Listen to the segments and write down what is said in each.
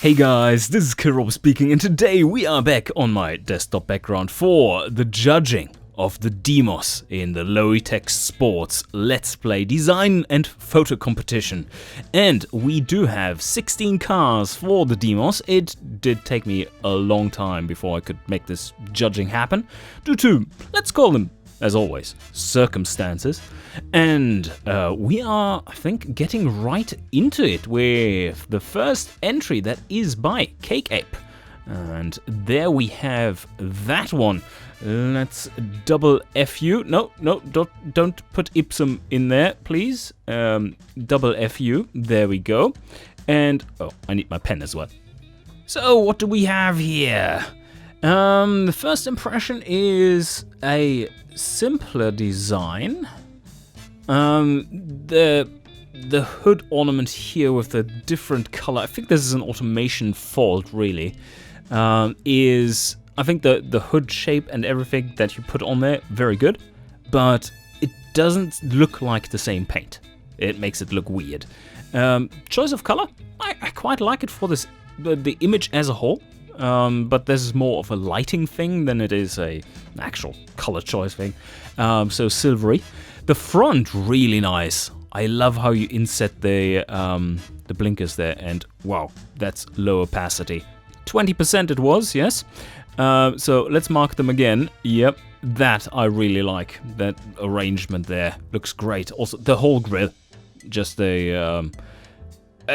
Hey guys, this is Kiro speaking, and today we are back on my desktop background for the judging of the Deimos in the Lowitech Sports Let's Play Design and Photo Competition. And we do have 16 cars for the Deimos. It did take me a long time before I could make this judging happen, due to, let's call them, as always, circumstances. And we are, I think, getting right into it with the first entry that is by Cake Ape. And there we have that one. Let's double FU. No, don't put ipsum in there, please. Double FU. There we go. And, oh, I need my pen as well. So, what do we have here? The first impression is a simpler design. The hood ornament here with the different color, I think this is an automation fault really, is, I think the hood shape and everything that you put on there, very good, but it doesn't look like the same paint. It makes it look weird. Choice of color, I quite like it for this, the image as a whole. But this is more of a lighting thing than it is an actual color choice thing. So silvery. The front, really nice. I love how you inset the blinkers there, and wow, that's low opacity. 20% it was, yes. So let's mark them again. Yep, that I really like. That arrangement there looks great. Also, the whole grille, just the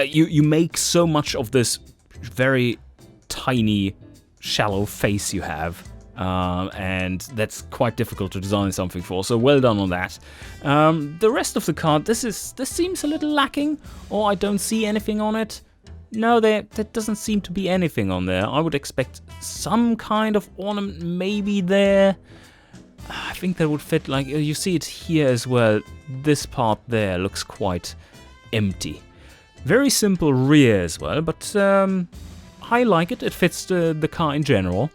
you make so much of this very tiny, shallow face you have, and that's quite difficult to design something for, so well done on that. The rest of the car, this seems a little lacking, or I don't see anything on it. No, there doesn't seem to be anything on there. I would expect some kind of ornament maybe there. I think that would fit, like, you see it here as well. This part there looks quite empty. Very simple rear as well, but I like it. It fits the car in general.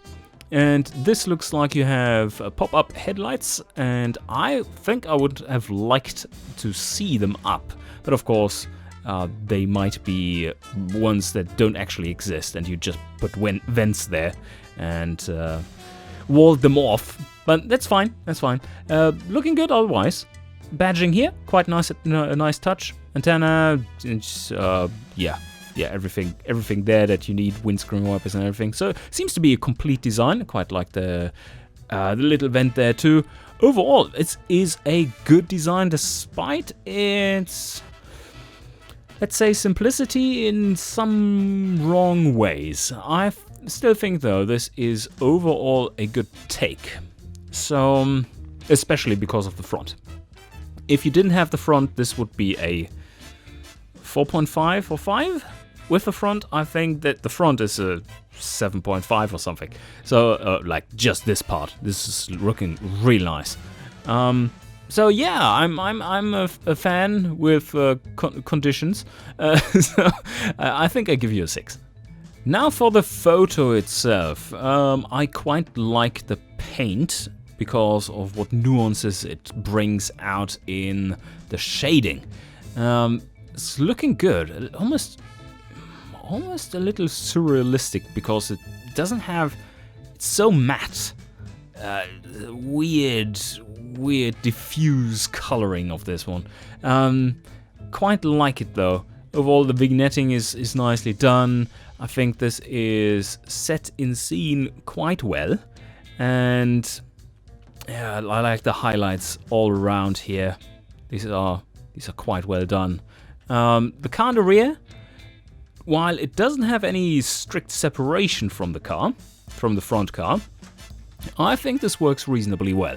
And this looks like you have pop-up headlights, and I think I would have liked to see them up. But of course, they might be ones that don't actually exist, and you just put vents there and walled them off. But that's fine, that's fine. Looking good otherwise. Badging here, quite nice, a nice touch. Antenna, yeah, everything there that you need, windscreen wipers and everything. So it seems to be a complete design. I quite like the little vent there too. Overall, it is a good design despite its, let's say, simplicity in some wrong ways. I still think though this is overall a good take. So, especially because of the front. If you didn't have the front, this would be a 4.5 or 5. With the front, I think that the front is a 7.5 or something. So, like, just this part. This is looking really nice. So yeah, I'm a fan with conditions. So I think I give you a 6. Now for the photo itself. I quite like the paint because of what nuances it brings out in the shading. It's looking good. Almost a little surrealistic because it doesn't have, it's so matte, weird diffuse coloring of this one. Quite like it though. Overall, the vignetting is nicely done. I think this is set in scene quite well, and yeah, I like the highlights all around here. These are quite well done. The car in the rear, while it doesn't have any strict separation from the front car, I think this works reasonably well.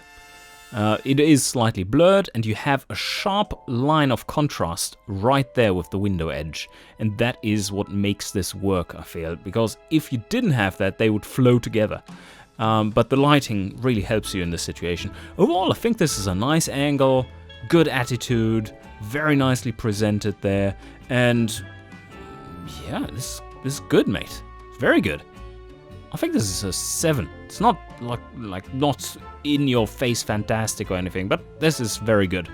It is slightly blurred, and you have a sharp line of contrast right there with the window edge, and that is what makes this work, I feel, because if you didn't have that, they would flow together. But the lighting really helps you in this situation. Overall, I think this is a nice angle, good attitude, very nicely presented there, and yeah, this is good, mate. It's very good. I think this is a 7. It's not like not in your face fantastic or anything, but this is very good.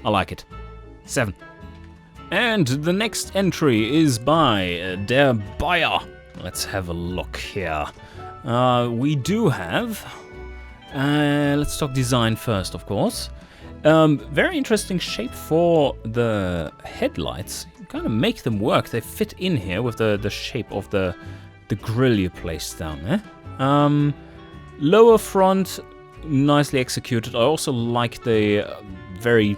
I like it. 7. And the next entry is by Der Bayer Let's have a look here. We do have... let's talk design first, of course. Very interesting shape for the headlights. You kind of make them work. They fit in here with the shape of the grill you placed down there. Lower front, nicely executed. I also like the very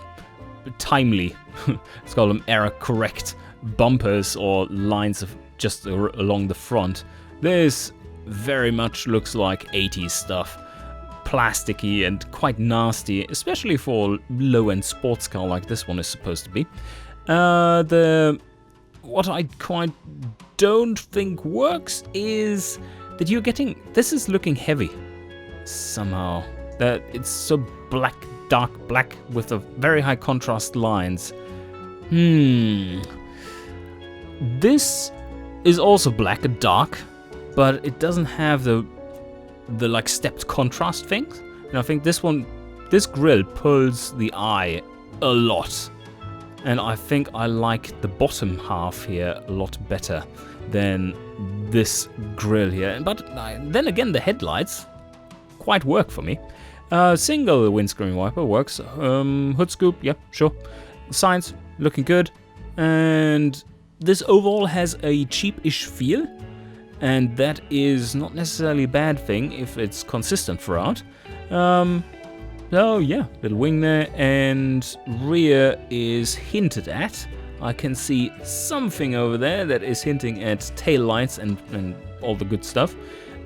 timely, let's call them error-correct bumpers or lines of just along the front. This very much looks like 80s stuff. Plasticky and quite nasty, especially for low-end sports car like this one is supposed to be. What I quite don't think works is that you're getting... This is looking heavy somehow. That it's so black, dark black with a very high contrast lines. This is also black and dark, but it doesn't have the like stepped contrast things. And I think this grill pulls the eye a lot. And I think I like the bottom half here a lot better than this grill here. But then again, the headlights quite work for me. Single windscreen wiper works. Hood scoop, yeah, sure. Signs looking good. And this overall has a cheap-ish feel. And that is not necessarily a bad thing if it's consistent throughout. So yeah, little wing there, and rear is hinted at. I can see something over there that is hinting at tail lights and all the good stuff.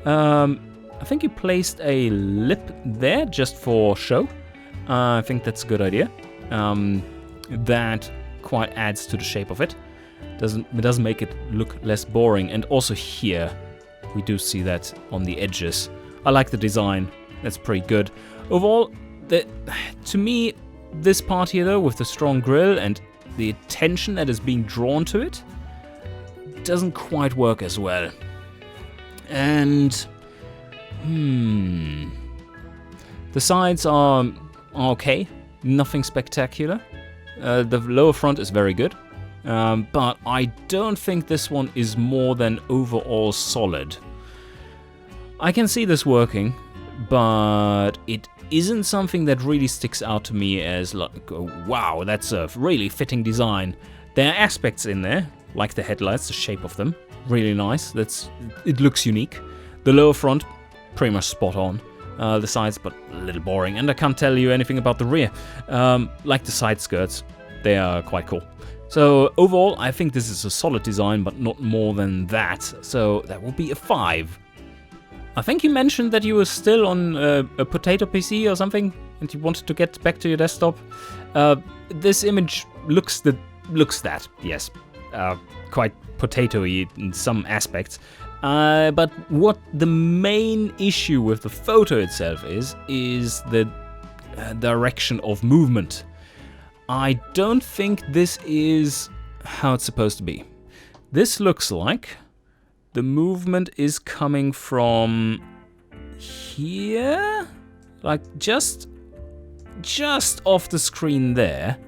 I think you placed a lip there just for show. I think that's a good idea. That quite adds to the shape of it. It doesn't make it look less boring. And also here, we do see that on the edges. I like the design. That's pretty good. Overall, to me, this part here though, with the strong grille and the attention that is being drawn to it, doesn't quite work as well. And the sides are okay, nothing spectacular. The lower front is very good. But I don't think this one is more than overall solid. I can see this working, but it isn't something that really sticks out to me as like, wow, that's a really fitting design. There are aspects in there, like the headlights, the shape of them, really nice. It looks unique. The lower front, pretty much spot on. The sides, but a little boring, and I can't tell you anything about the rear. Like the side skirts, they are quite cool. So overall, I think this is a solid design, but not more than that. So that will be a 5. I think you mentioned that you were still on a potato PC or something, and you wanted to get back to your desktop. This image looks that, yes, quite potato-y in some aspects. But what the main issue with the photo itself is the direction of movement. I don't think this is how it's supposed to be. This looks like the movement is coming from here, like just off the screen there.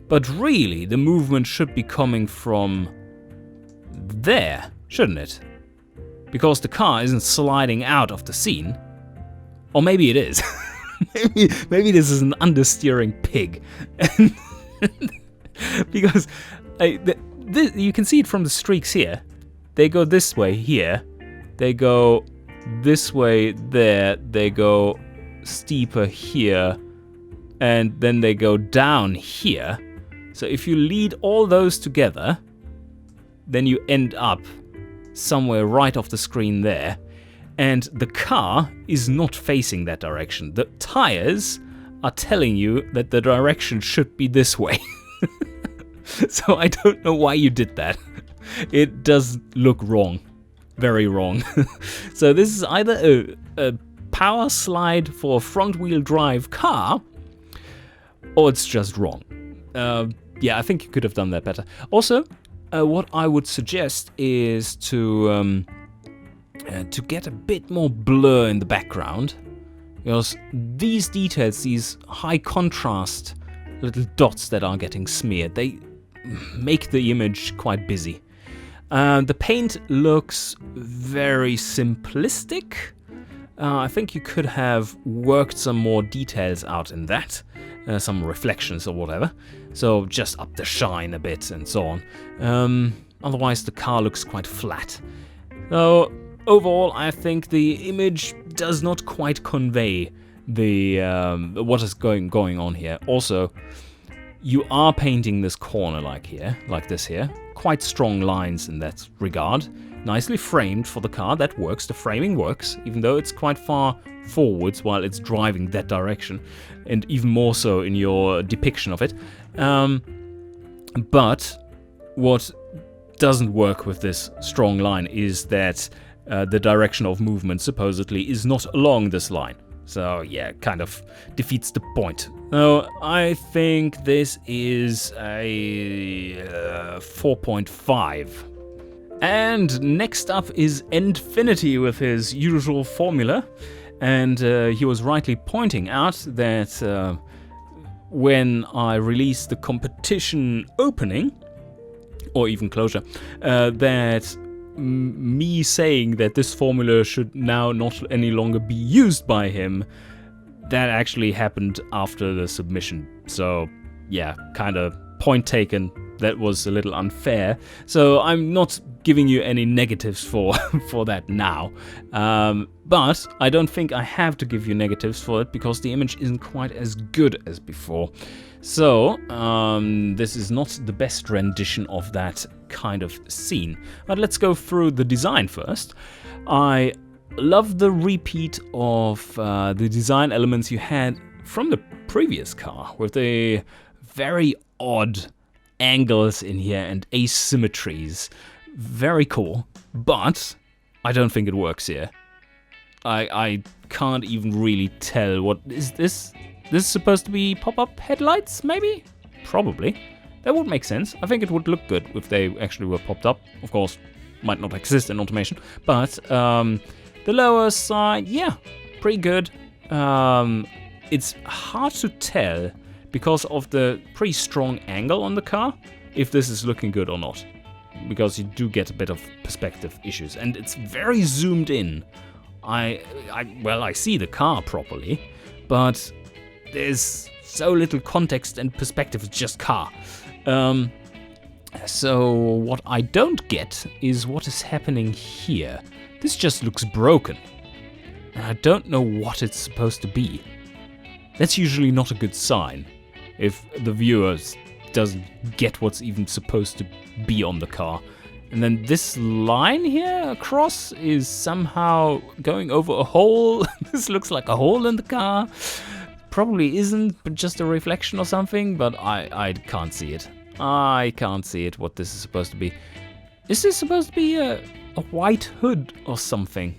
But really, the movement should be coming from there, shouldn't it? Because the car isn't sliding out of the scene. Or maybe it is. maybe this is an understeering pig. Because you can see it from the streaks here. They go this way here. They go this way there. They go steeper here. And then they go down here. So if you lead all those together, then you end up somewhere right off the screen there. And the car is not facing that direction. The tires are telling you that the direction should be this way. So I don't know why you did that. It does look wrong. Very wrong. So this is either a power slide for a front-wheel drive car, or it's just wrong. Yeah, I think you could have done that better. Also, what I would suggest is to get a bit more blur in the background, because these details, these high contrast little dots that are getting smeared, they make the image quite busy. The paint looks very simplistic. I think you could have worked some more details out in that, some reflections or whatever, so just up the shine a bit and so on. Otherwise the car looks quite flat. So overall I think the image does not quite convey the what is going on here. Also, you are painting this corner like this here. Quite strong lines in that regard. Nicely framed for the car, that works, the framing works, even though it's quite far forwards while it's driving that direction, and even more so in your depiction of it. But what doesn't work with this strong line is that the direction of movement supposedly is not along this line. So yeah, kind of defeats the point. So I think this is a 4.5. And next up is Endfinity with his usual formula. And he was rightly pointing out that when I released the competition opening, or even closure, that me saying that this formula should now not any longer be used by him, that actually happened after the submission. So yeah, kind of point taken. That was a little unfair. So I'm not giving you any negatives for that now. But I don't think I have to give you negatives for it because the image isn't quite as good as before. So this is not the best rendition of that kind of scene. But let's go through the design first. I love the repeat of the design elements you had from the previous car with the very odd angles in here and asymmetries. Very cool, but I don't think it works here. I can't even really tell what is this. This is supposed to be pop-up headlights, maybe? Probably. That would make sense. I think it would look good if they actually were popped up. Of course, might not exist in automation, but the lower side, yeah, pretty good. It's hard to tell because of the pretty strong angle on the car if this is looking good or not, because you do get a bit of perspective issues, and it's very zoomed in. I see the car properly, but there's so little context and perspective. It's just car. So what I don't get is what is happening here. This just looks broken, and I don't know what it's supposed to be. That's usually not a good sign if the viewer doesn't get what's even supposed to be on the car. And then this line here across is somehow going over a hole. This looks like a hole in the car. Probably isn't, but just a reflection or something, but I can't see it. I can't see it, what this is supposed to be. Is this supposed to be a white hood or something?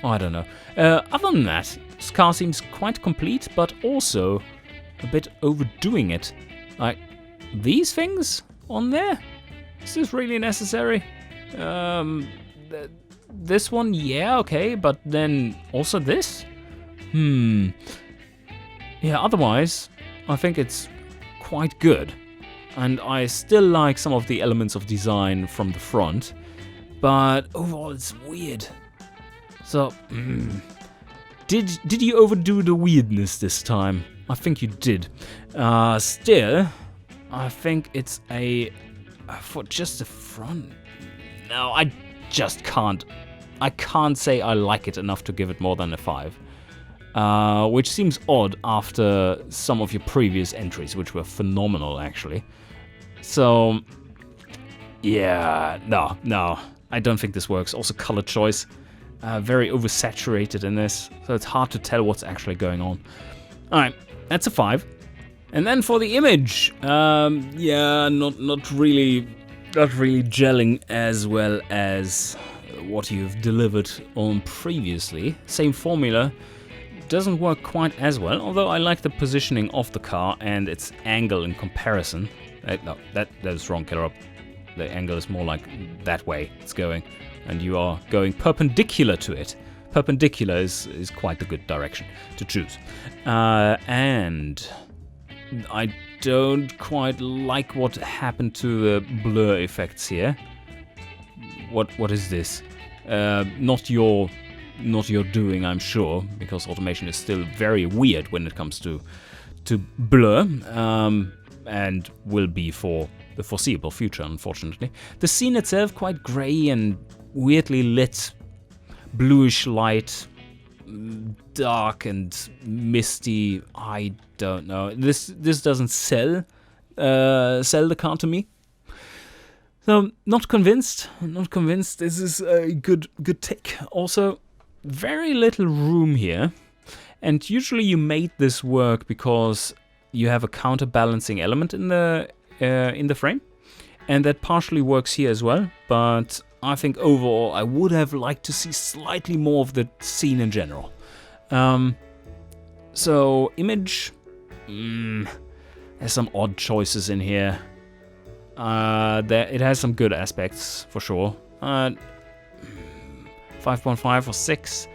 Oh, I don't know. Other than that, this car seems quite complete, but also a bit overdoing it. Like, these things on there? Is this really necessary? This one, yeah, okay, but then also this? Yeah, otherwise, I think it's quite good. And I still like some of the elements of design from the front, but overall it's weird. So, did you overdo the weirdness this time? I think you did. Still, I think it's for just the front. No, I just can't. I can't say I like it enough to give it more than a 5. Which seems odd after some of your previous entries, which were phenomenal, actually. So, yeah, no, I don't think this works. Also, color choice, very oversaturated in this, so it's hard to tell what's actually going on. All right, that's a 5. And then for the image, yeah, not really gelling as well as what you've delivered on previously. Same formula. Doesn't work quite as well, although I like the positioning of the car and its angle in comparison. No, that's wrong, Killer Up. The angle is more like that way it's going, and you are going perpendicular to it. Perpendicular is quite a good direction to choose. And I don't quite like what happened to the blur effects here. what is this? Not your doing, I'm sure, because automation is still very weird when it comes to blur, and will be for the foreseeable future, unfortunately. The scene itself quite grey and weirdly lit, bluish light, dark and misty. I don't know. This doesn't sell the car to me. So not convinced. Not convinced. This is a good take. Also, very little room here, and usually you made this work because you have a counterbalancing element in the frame, and that partially works here as well. But I think overall I would have liked to see slightly more of the scene in general. So image, there's some odd choices in here. It has some good aspects for sure. 5.5 or 6.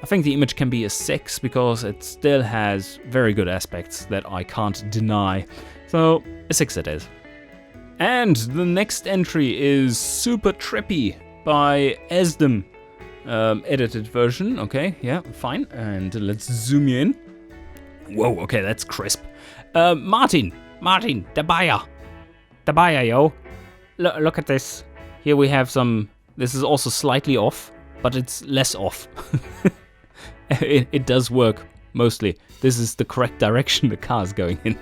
I think the image can be a 6 because it still has very good aspects that I can't deny. So a 6 it is. And the next entry is Super Trippy by Esdem. Edited version. Okay, yeah, fine. And let's zoom you in. Whoa, okay, that's crisp. Martin, the buyer, yo. Look at this. Here we have some. This is also slightly off, but it's less off. It does work mostly. This is the correct direction the car is going in.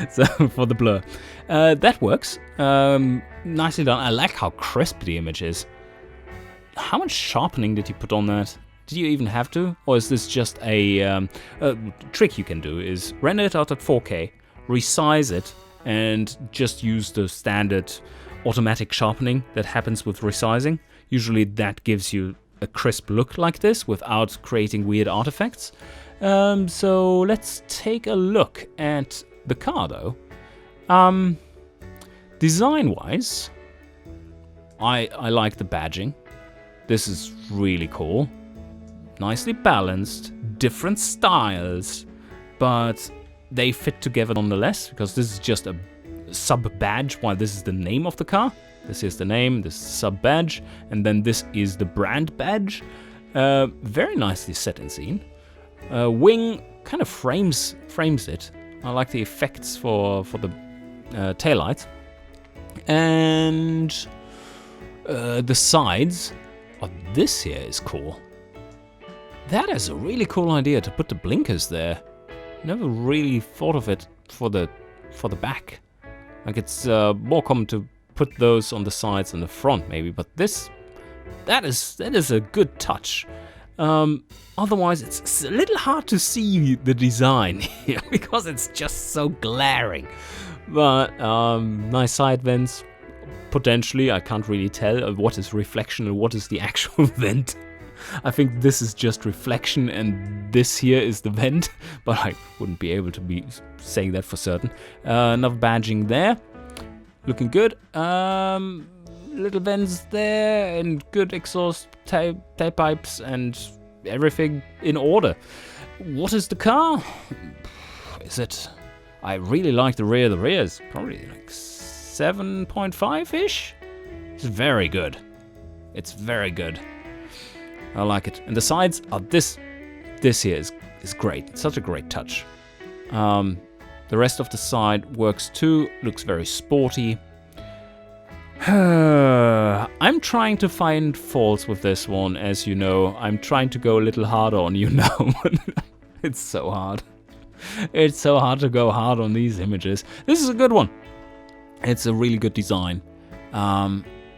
So for the blur, that works. Nicely done. I like how crisp the image is. How much sharpening did you put on that? Did you even have to? Or is this just a trick you can do is render it out at 4K, resize it, and just use the standard automatic sharpening that happens with resizing. Usually that gives you a crisp look like this without creating weird artifacts. So let's take a look at the car though. Design-wise, I like the badging. This is really cool. Nicely balanced, different styles, but they fit together nonetheless, because this is just a sub-badge, while this is the name of the car. This is the name, this is sub-badge, and then this is the brand badge. Very nicely set and scene. Wing kind of frames it. I like the effects for the taillight. And the sides. Oh, this here is cool. That is a really cool idea to put the blinkers there. Never really thought of it for the back. Like it's more common to put those on the sides and the front maybe, but that is a good touch. Otherwise, it's a little hard to see the design here because it's just so glaring. But nice side vents. Potentially, I can't really tell what is reflection and what is the actual vent. I think this is just reflection and this here is the vent, but I wouldn't be able to be saying that for certain. Another badging there. Looking good. Little vents there and good exhaust tailpipes and everything in order. What is the car? Is it... I really like the rear. The rear is probably like 7.5-ish. It's very good. It's very good. I like it. And the sides are this here is great. It's such a great touch. The rest of the side works too. Looks very sporty. I'm trying to find faults with this one, as you know. I'm trying to go a little harder on you now. It's so hard. It's so hard to go hard on these images. This is a good one. It's a really good design.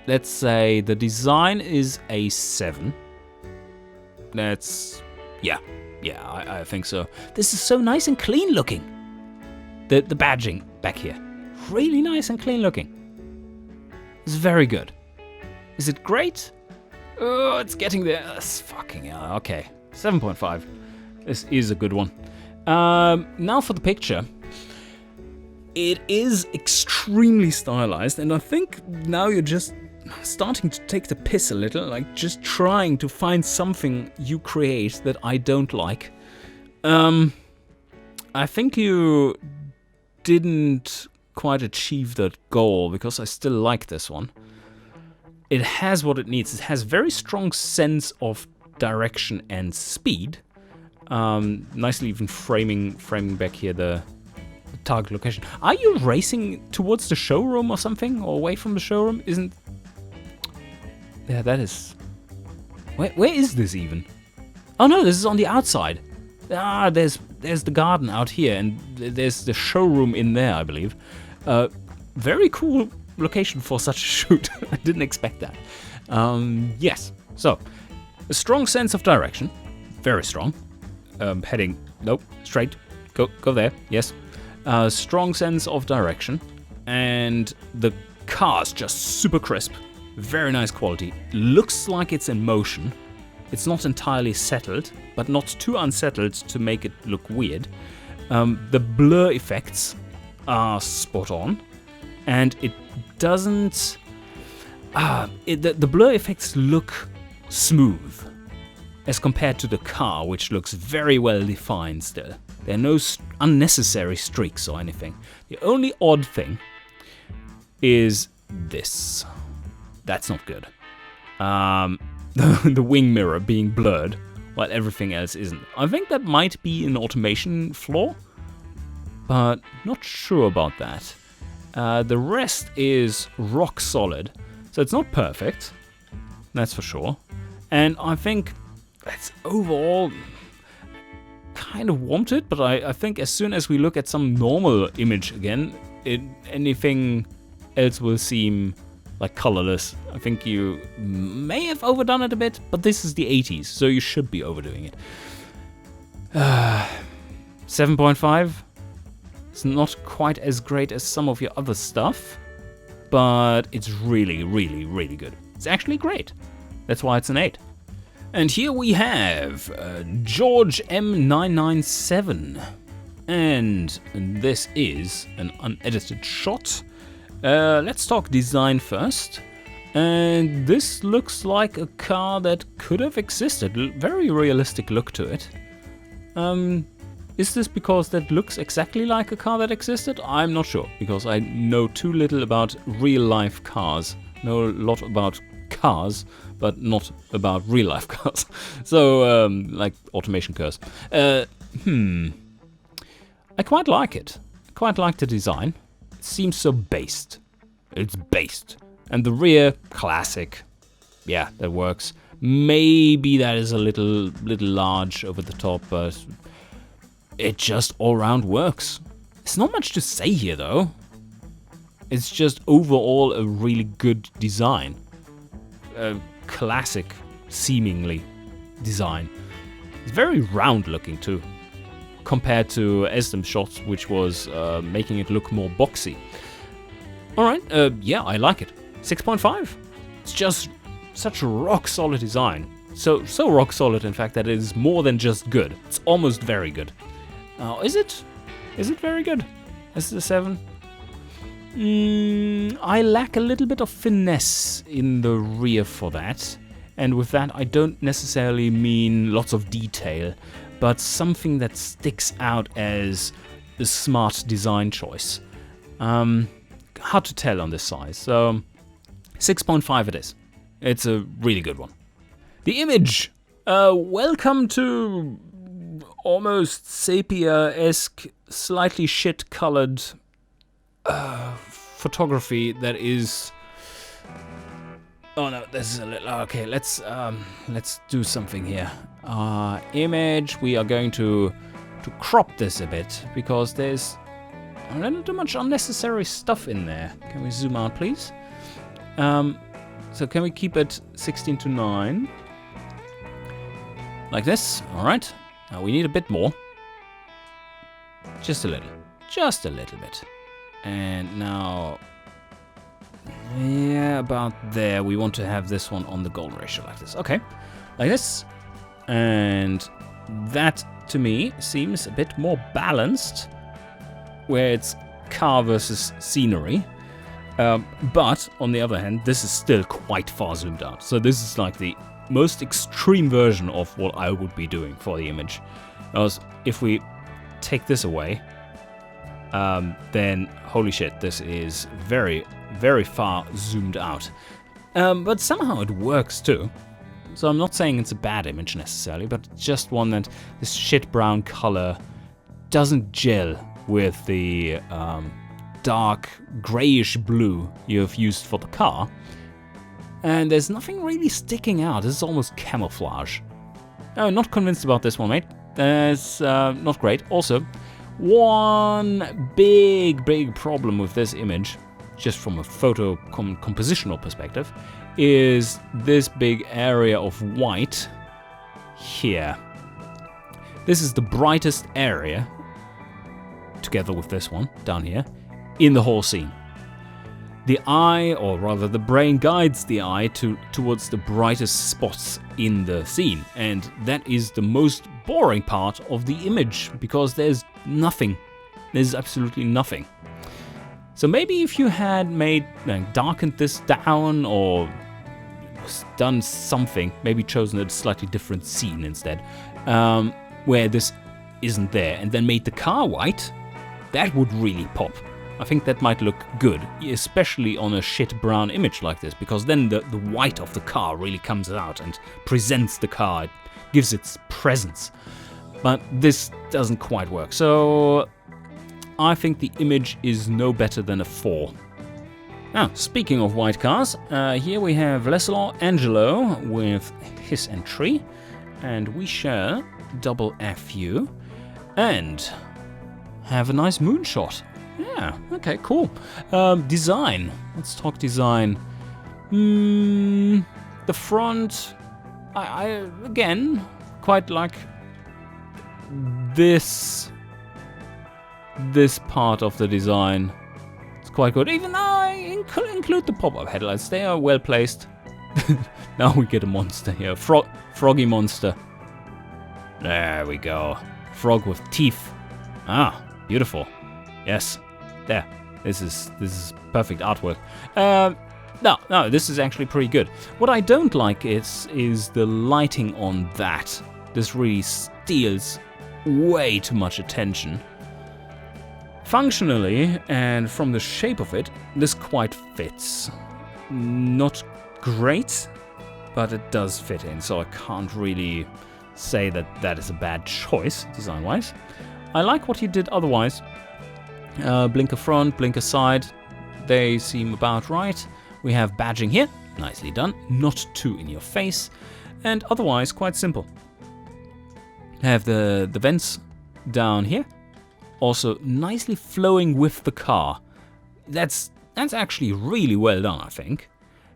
Let's say the design is a 7. That's... Yeah, I think so. This is so nice and clean looking. The badging back here. Really nice and clean looking. It's very good. Is it great? Oh, it's getting there. That's fucking hell. Okay, 7.5. This is a good one. Now for the picture. It is extremely stylized, and I think now you're just starting to take the piss a little, like just trying to find something you create that I don't like. I think you didn't quite achieve that goal, because I still like this one. it has what it needs. It has very strong sense of direction and speed. Nicely even framing back here the target location. Are you racing towards the showroom or something? Or away from the showroom? Isn't... Yeah, that is... Where is this even? Oh no, this is on the outside. Ah, there's the garden out here, and there's the showroom in there, I believe. Very cool location for such a shoot. I didn't expect that. Yes, so a strong sense of direction, very strong. Heading, nope, straight, go there, yes. Strong sense of direction, and the car's just super crisp, very nice quality. Looks like it's in motion. It's not entirely settled, but not too unsettled to make it look weird. The blur effects are spot on, and it doesn't... the blur effects look smooth as compared to the car, which looks very well defined still. There are no unnecessary streaks or anything. The only odd thing is this. That's not good. The wing mirror being blurred while everything else isn't. I think that might be an automation flaw, but not sure about that. The rest is rock solid, so it's not perfect, that's for sure. And I think that's overall kind of wanted, but I think as soon as we look at some normal image again, anything else will seem like colorless. I think you may have overdone it a bit, but this is the 80s, so you should be overdoing it. 7.5. It's not quite as great as some of your other stuff, but it's really, really, really good. It's actually great. That's why it's an 8. And here we have George M997. And this is an unedited shot. Let's talk design first. And this looks like a car that could have existed. Very realistic look to it. Is this because that looks exactly like a car that existed? I'm not sure, because I know too little about real-life cars. Know a lot about cars, but not about real-life cars. So, like automation cars. I quite like it. I quite like the design. It seems so based. It's based. And the rear, classic. Yeah, that works. Maybe that is a little large over the top, but it just all round works. It's not much to say here though. It's just overall a really good design. A classic, seemingly, design. It's very round looking too, compared to Esdem's shots, which was making it look more boxy. Alright, yeah, I like it. 6.5. It's just such a rock solid design. So rock solid, in fact, that it is more than just good. It's almost very good. Is it? Is it very good? Is it a 7? I lack a little bit of finesse in the rear for that. And with that, I don't necessarily mean lots of detail, but something that sticks out as a smart design choice. Hard to tell on this size, so 6.5 it is. It's a really good one. The image. Welcome to almost sepia-esque, slightly shit-colored photography that is... Oh no, this is a little... Okay, let's do something here. Image, we are going to crop this a bit, because there's a little too much unnecessary stuff in there. Can we zoom out, please? So can we keep it 16:9? Like this, alright. Now we need a bit more. Just a little bit. And now, yeah, about there. We want to have this one on the gold ratio like this. Okay, like this. And that, to me, seems a bit more balanced, where it's car versus scenery. But, on the other hand, this is still quite far zoomed out. So this is like the most extreme version of what I would be doing for the image. Because if we take this away, then holy shit, this is very, very far zoomed out. But somehow it works too. So I'm not saying it's a bad image necessarily, but just one that this shit brown color doesn't gel with the dark grayish blue you have used for the car. And there's nothing really sticking out. This is almost camouflage. Oh, not convinced about this one, mate. That's not great. Also, one big problem with this image, just from a photo compositional perspective, is this big area of white here. This is the brightest area, together with this one down here, in the whole scene. The eye, or rather the brain, guides the eye towards the brightest spots in the scene, and that is the most boring part of the image, because there's nothing. There's absolutely nothing. So maybe if you had darkened this down, or done something, maybe chosen a slightly different scene instead, where this isn't there, and then made the car white, that would really pop. I think that might look good, especially on a shit brown image like this, because then the white of the car really comes out and presents the car, it gives its presence. But this doesn't quite work, so I think the image is no better than a 4. Now, speaking of white cars, here we have Leslie Angelo with his entry, and we share double FU and have a nice moonshot. Yeah, okay, cool. Design. Let's talk design. The front, I again quite like this part of the design. It's quite good, even though I include the pop-up headlights. They are well placed. Now we get a monster here, froggy monster. There we go. Frog with teeth. Ah, beautiful. Yes. There, this is perfect artwork. No, this is actually pretty good. What I don't like is the lighting on that. This really steals way too much attention. Functionally, and from the shape of it, this quite fits. Not great, but it does fit in, so I can't really say that is a bad choice, design-wise. I like what he did otherwise. Blinker front, blinker side, they seem about right. We have badging here, nicely done, not too in your face, and otherwise quite simple. Have the vents down here, also nicely flowing with the car. That's actually really well done, I think.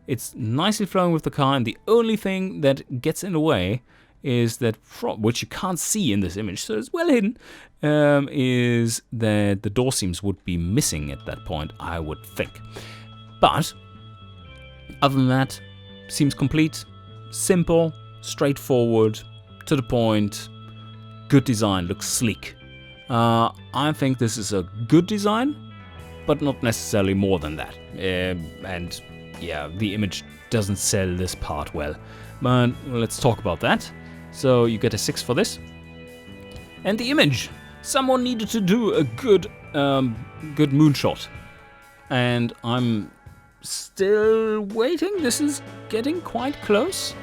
It's nicely flowing with the car, and the only thing that gets in the way is that, which you can't see in this image, so it's well hidden, is that the door seams would be missing at that point, I would think. But, other than that, seems complete, simple, straightforward, to the point, good design, looks sleek. I think this is a good design, but not necessarily more than that. And yeah, the image doesn't sell this part well. But let's talk about that. So you get a 6 for this. And the image. Someone needed to do a good moonshot. And I'm still waiting. This is getting quite close.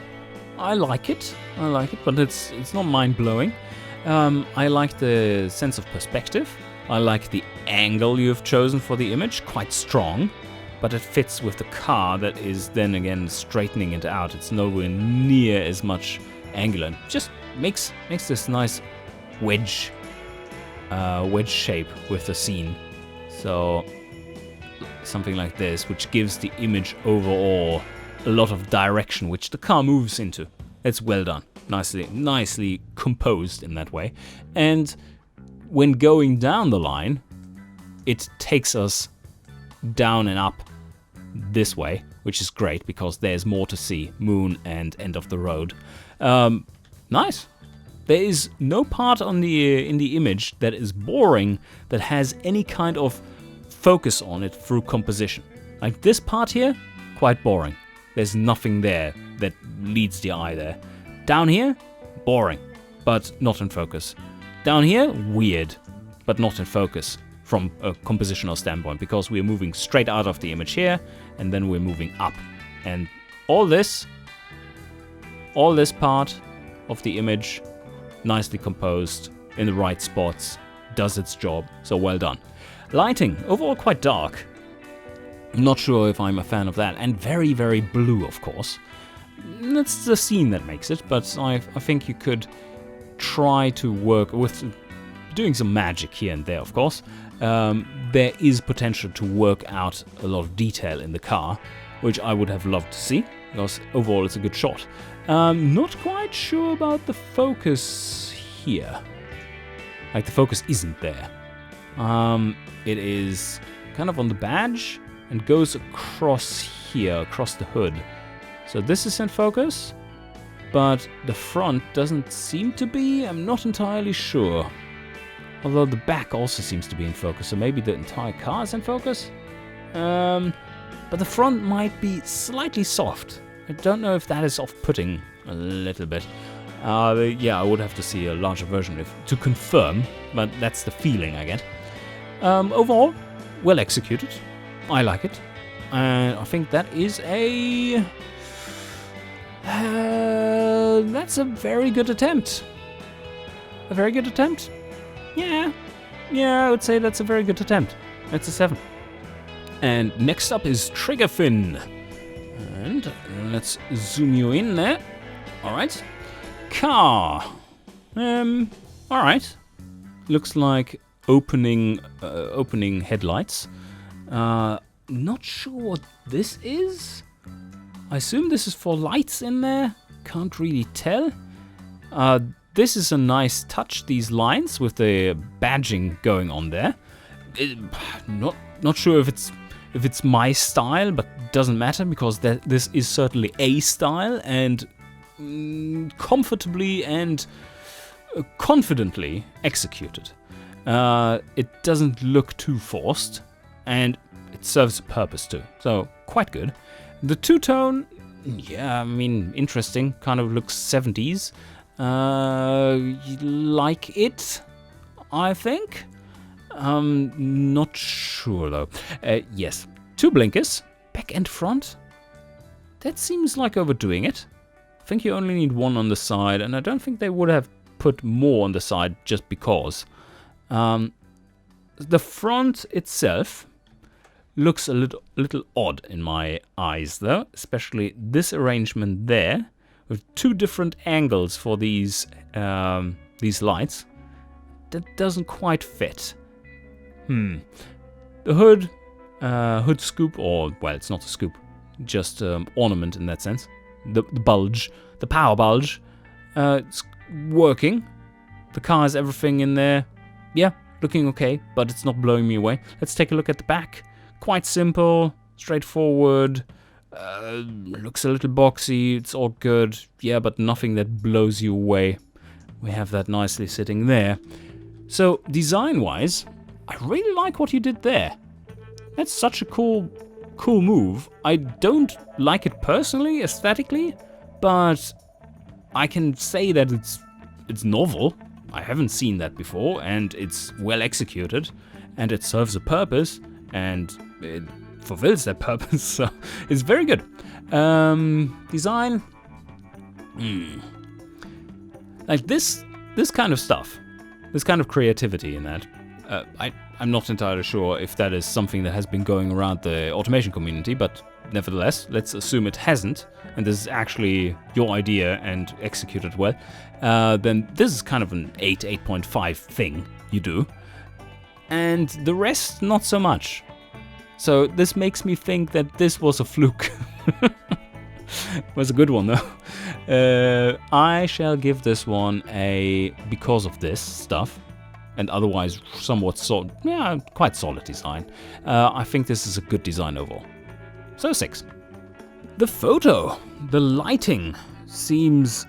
I like it, but it's not mind-blowing. I like the sense of perspective. I like the angle you've chosen for the image, quite strong. But it fits with the car that is then again straightening it out. It's nowhere near as much angular. Just makes this nice wedge shape with the scene. So something like this, which gives the image overall a lot of direction, which the car moves into. It's well done, nicely composed in that way. And when going down the line, it takes us down and up this way, which is great because there's more to see. Moon and end of the road. Nice. There is no part in the image that is boring, that has any kind of focus on it through composition. Like this part here, quite boring. There's nothing there that leads the eye there. Down here, boring, but not in focus. Down here, weird, but not in focus from a compositional standpoint, because we're moving straight out of the image here, and then we're moving up. And all this part of the image, nicely composed, in the right spots, does its job, so well done. Lighting, overall quite dark. Not sure if I'm a fan of that, and very, very blue, of course. That's the scene that makes it, but I think you could try to work with doing some magic here and there, of course. There is potential to work out a lot of detail in the car, which I would have loved to see, because overall it's a good shot. Not quite sure about the focus here. Like, the focus isn't there. It is kind of on the badge and goes across here, across the hood. So this is in focus, but the front doesn't seem to be. I'm not entirely sure. Although the back also seems to be in focus, so maybe the entire car is in focus? But the front might be slightly soft. I don't know if that is off-putting a little bit. Yeah, I would have to see a larger version to confirm, but that's the feeling I get. Overall, well executed. I like it. And I think that is a... that's a very good attempt. A very good attempt? Yeah, I would say that's a very good attempt. That's a 7. And next up is Trigger Fin. And let's zoom you in there. Alright. Car. Alright. Looks like opening headlights. Not sure what this is. I assume this is for lights in there. Can't really tell. This is a nice touch, these lines with the badging going on there. Not sure if it's my style, but doesn't matter, because this is certainly a style, and comfortably and confidently executed. It doesn't look too forced, and it serves a purpose too. So quite good. The two-tone, yeah, I mean, interesting. Kind of looks 70s. Like it, I think. Not sure though. Yes, 2 blinkers, back and front. That seems like overdoing it. I think you only need 1 on the side, and I don't think they would have put more on the side just because. The front itself looks a little odd in my eyes though, especially this arrangement there with 2 different angles for these lights. That doesn't quite fit. The hood scoop, or, well, it's not a scoop, just ornament in that sense. The bulge, the power bulge, it's working. The car has everything in there. Yeah, looking okay, but it's not blowing me away. Let's take a look at the back. Quite simple, straightforward. Looks a little boxy, it's all good. Yeah, but nothing that blows you away. We have that nicely sitting there. So, design-wise, I really like what you did there. That's such a cool move. I don't like it personally, aesthetically, but I can say that it's novel. I haven't seen that before, and it's well executed, and it serves a purpose, and it fulfills that purpose, so it's very good. Design, like this kind of stuff, this kind of creativity in that. I'm not entirely sure if that is something that has been going around the automation community, but nevertheless, let's assume it hasn't, and this is actually your idea and executed well. Then this is kind of an 8.5 thing you do, and the rest not so much. So this makes me think that this was a fluke. Was a good one though. I shall give this one a, because of this stuff, and otherwise somewhat quite solid design. I think this is a good design overall. So 6. The photo, the lighting seems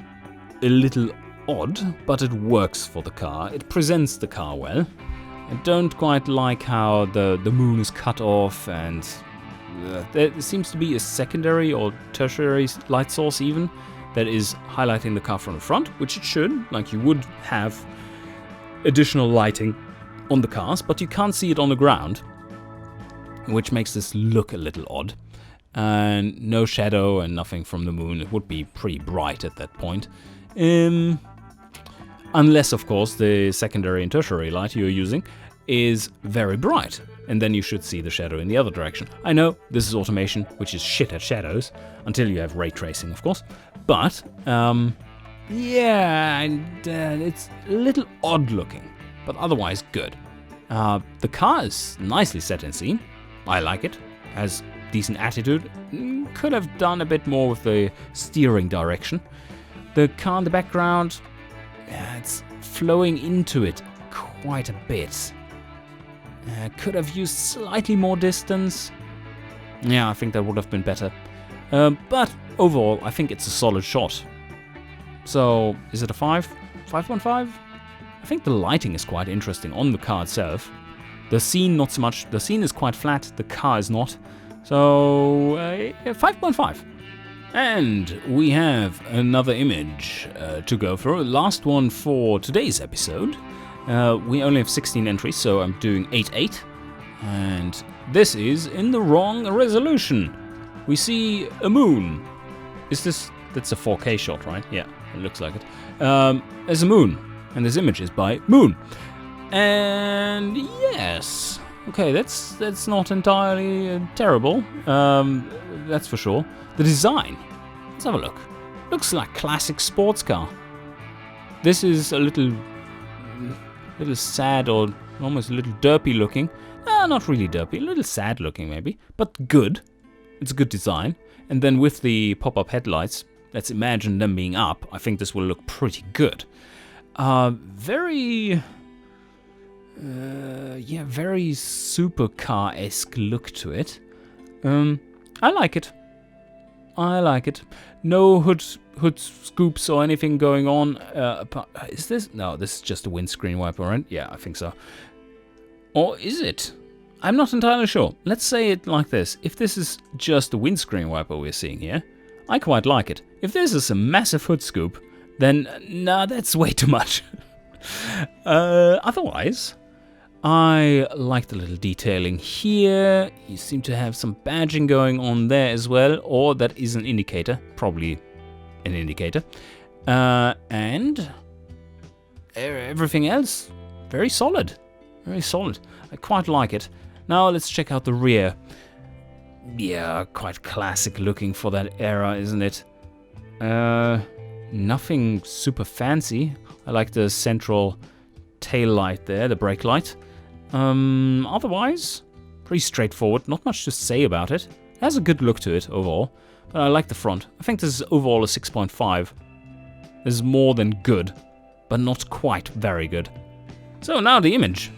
a little odd, but it works for the car. It presents the car well. I don't quite like how the moon is cut off, and there seems to be a secondary or tertiary light source even that is highlighting the car from the front, which it should, like you would have additional lighting on the cars, but you can't see it on the ground, which makes this look a little odd. and no shadow and nothing from the moon. It would be pretty bright at that point. Unless, of course, the secondary and tertiary light you're using is very bright, and then you should see the shadow in the other direction. I know this is automation, which is shit at shadows, until you have ray tracing, of course, but yeah, and it's a little odd looking, but otherwise good. The car is nicely set in scene. I like it. Has decent attitude. Could have done a bit more with the steering direction. The car in the background, it's flowing into it quite a bit. Could have used slightly more distance. Yeah, I think that would have been better. But overall, I think it's a solid shot. So, is it a 5? 5.5? I think the lighting is quite interesting on the car itself. The scene, not so much. The scene is quite flat, the car is not. So, 5.5. And we have another image to go through. Last one for today's episode. We only have 16 entries, so I'm doing 8.8. And this is in the wrong resolution. We see a moon. That's a 4K shot, right? Yeah, it looks like it. There's a moon, and this image is by Moon. And yes, okay, that's not entirely terrible. That's for sure. The design, let's have a look. Looks like classic sports car. This is a little sad, or almost a little derpy looking. Not really derpy, a little sad looking maybe, but good. It's a good design. And then with the pop-up headlights, let's imagine them being up. I think this will look pretty good. Very supercar-esque look to it. I like it. No hood scoops or anything going on. Is this? No, this is just a windscreen wiper, right? Yeah, I think so. Or is it? I'm not entirely sure. Let's say it like this. If this is just a windscreen wiper we're seeing here, I quite like it. If this is a massive hood scoop, then nah, that's way too much. Otherwise, I like the little detailing here. You seem to have some badging going on there as well, or that is an indicator, probably an indicator. And everything else, very solid. Very solid. I quite like it. Now let's check out the rear. Yeah, quite classic looking for that era, isn't it? Nothing super fancy. I like the central tail light there, the brake light. Otherwise, pretty straightforward. Not much to say about it. It has a good look to it overall, but I like the front. I think this is overall a 6.5. This is more than good, but not quite very good. So now the image.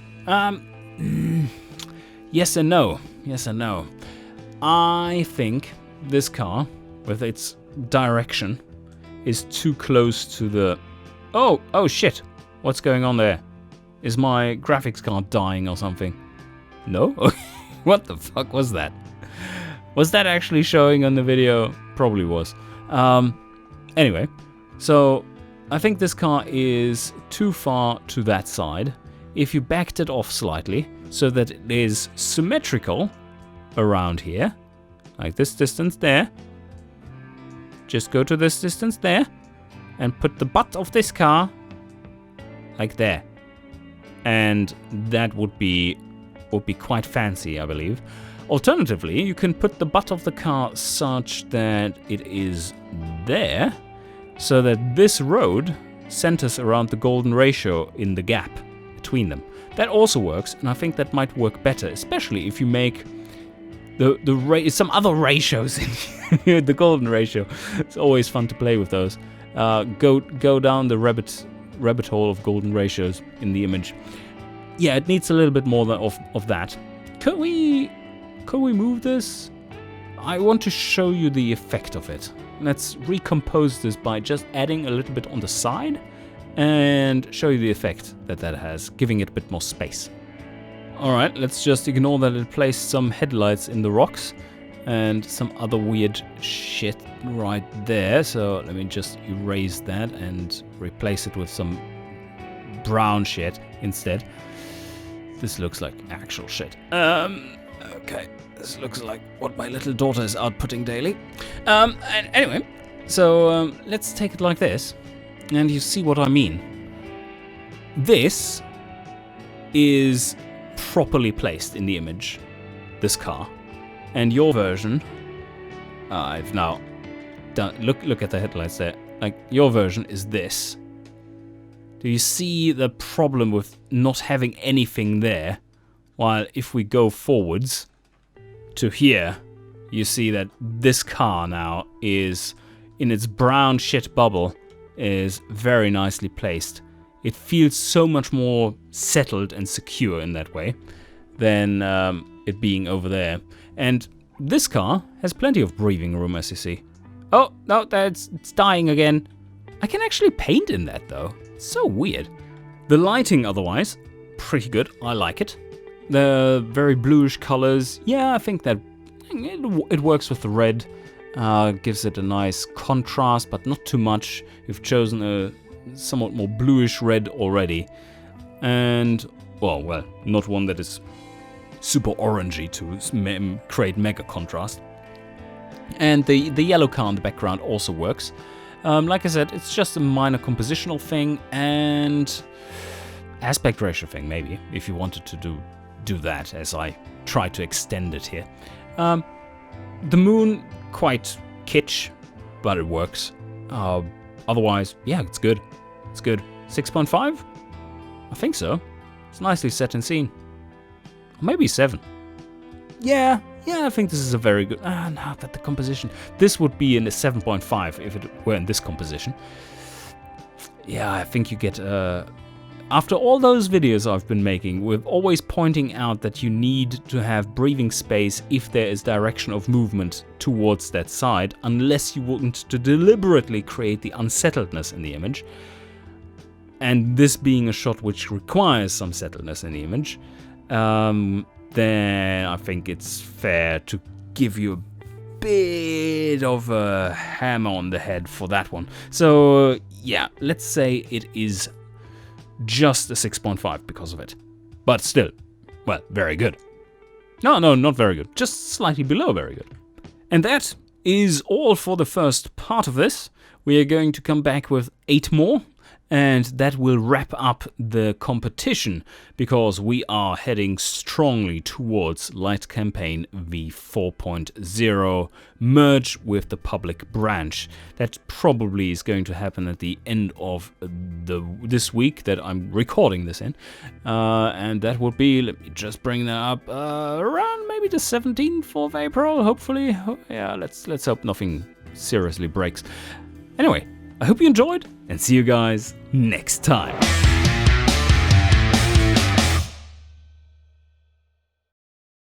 Yes and no. Yes and no. I think this car, with its direction, is too close to the... Oh shit. What's going on there? Is my graphics card dying or something? No? What the fuck was that? Was that actually showing on the video? Probably was. Anyway, so I think this car is too far to that side. If you backed it off slightly so that it is symmetrical around here, like this distance there, just go to this distance there and put the butt of this car like there, and that would be quite fancy, I believe. Alternatively, you can put the butt of the car such that it is there, so that this road centers around the golden ratio in the gap between them. That also works, and I think that might work better, especially if you make some other ratios in here. The golden ratio. It's always fun to play with those. Go down the rabbit hole of golden ratios in the image. Yeah, it needs a little bit more of that. Could we move this? I want to show you the effect of it. Let's recompose this by just adding a little bit on the side and show you the effect that has, giving it a bit more space. Alright, let's just ignore that it placed some headlights in the rocks and some other weird shit right there. So let me just erase that and replace it with some brown shit instead. This looks like actual shit. Okay. This looks like what my little daughter is outputting daily. And anyway, so let's take it like this, and you see what I mean. This is properly placed in the image, this car, and your version, I've now done, look at the headlights there, like your version is this. Do you see the problem with not having anything there? While if we go forwards to here, you see that this car now is, in its brown shit bubble, is very nicely placed. It feels so much more settled and secure in that way than it being over there. And this car has plenty of breathing room, as you see. Oh, no, it's dying again. I can actually paint in that, though. It's so weird. The lighting, otherwise, pretty good. I like it. The very bluish colors, yeah, I think that it works with the red. Gives it a nice contrast, but not too much. You've chosen a somewhat more bluish red already. And, well, not one that is super orangey to create mega contrast. And the yellow car in the background also works. Like I said, it's just a minor compositional thing and aspect ratio thing, maybe, if you wanted to do that, as I try to extend it here. The moon, quite kitsch, but it works. Otherwise, yeah, it's good. It's good. 6.5? I think so. It's nicely set and seen. Or maybe 7. Yeah, I think this is a very good... no, but the composition... This would be in a 7.5 if it were in this composition. Yeah, I think you get... After all those videos I've been making, with always pointing out that you need to have breathing space if there is direction of movement towards that side, unless you want to deliberately create the unsettledness in the image, and this being a shot which requires some settledness in the image, then I think it's fair to give you a bit of a hammer on the head for that one. So yeah, let's say it is just a 6.5 because of it. But still, well, very good. No, not very good. Just slightly below very good. And that is all for the first part of this. We are going to come back with 8 more. And that will wrap up the competition, because we are heading strongly towards Lite Campaign V4.0 merge with the public branch. That probably is going to happen at the end of this week that I'm recording this in. And that will be, let me just bring that up, around maybe the 17th of April, hopefully. Yeah, let's hope nothing seriously breaks. Anyway, I hope you enjoyed, and see you guys next time.